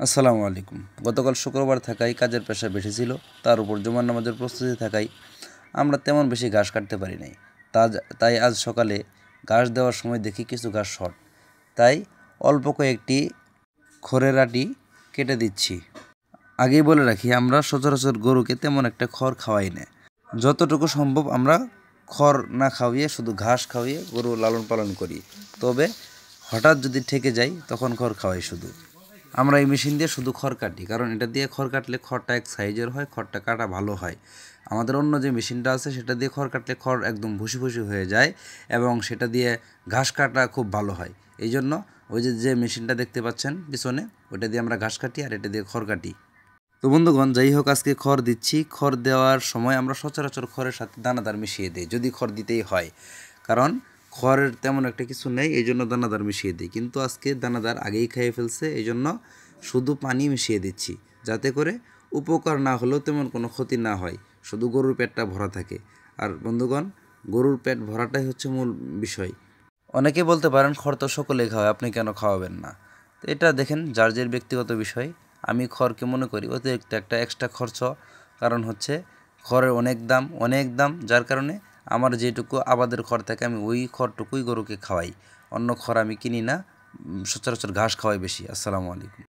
আসসালামু আলাইকুম। গতকাল শুক্রবার থাকায় কাজের প্রেশার বেশি ছিল, তার উপর জুমার নামাজের প্রস্তুতি থাকায় আমরা তেমন বেশি ঘাস কাটতে পারি নাই। তাই আজ সকালে ঘাস দেওয়ার সময় দেখি কিছু ঘাস শর্ট, তাই অল্প কয়েকটি খড়ের আঁটি কেটে দিচ্ছি। আগেই বলে রাখি, আমরা সচরাচর গরুকে তেমন একটা খড় খাওয়াই না। যতটুকু সম্ভব আমরা খড় না খাওয়িয়ে শুধু ঘাস খাওয়িয়ে গরু লালন পালন করি। তবে হঠাৎ যদি ঠেকে যাই তখন খড় খাওয়াই শুধু। আমরা এই মেশিন দিয়ে শুধু খড় কাটি, কারণ এটা দিয়ে খড় কাটলে খড়টা এক সাইজের হয়, খড়টা কাটা ভালো হয়। আমাদের অন্য যে মেশিনটা আছে সেটা দিয়ে খড় কাটলে খড় একদম ভুসি ভুসি হয়ে যায় এবং সেটা দিয়ে ঘাস কাটা খুব ভালো হয়। এই জন্য ওই যে মেশিনটা দেখতে পাচ্ছেন পিছনে, ওইটা দিয়ে আমরা ঘাস কাটি আর এটা দিয়ে খড় কাটি। তো বন্ধুগণ, যাই হোক, আজকে খড় দিচ্ছি। খড় দেওয়ার সময় আমরা সচরাচর খড়ের সাথে দানাদার মিশিয়ে দিই, যদি খড় দিতেই হয়, কারণ খড়ের তেমন একটা কিছু নেই, এই জন্য দানাদার মিশিয়ে দিই। কিন্তু আজকে দানাদার আগেই খেয়ে ফেলছে, এই জন্য শুধু পানি মিশিয়ে দিচ্ছি, যাতে করে উপকার না হলেও তেমন কোনো ক্ষতি না হয়, শুধু গরুর পেটটা ভরা থাকে। আর বন্ধুগণ, গরুর পেট ভরাটাই হচ্ছে মূল বিষয়। অনেকে বলতে পারেন খড় তো সকলেই খাওয়ায়, আপনি কেন খাওয়াবেন না? তো এটা দেখেন যার যার ব্যক্তিগত বিষয়। আমি খড়কে মনে করি অতিরিক্ত একটা এক্সট্রা খরচ, কারণ হচ্ছে খড়ের অনেক দাম, যার কারণে আমার যেটুকু আবাদের খড় থাকে আমি ওই খড়টুকুই গরুকে খাওয়াই, অন্য খড় আমি কিনি না। সচরাচর ঘাস খাওয়াই বেশি। আসসালামু আলাইকুম।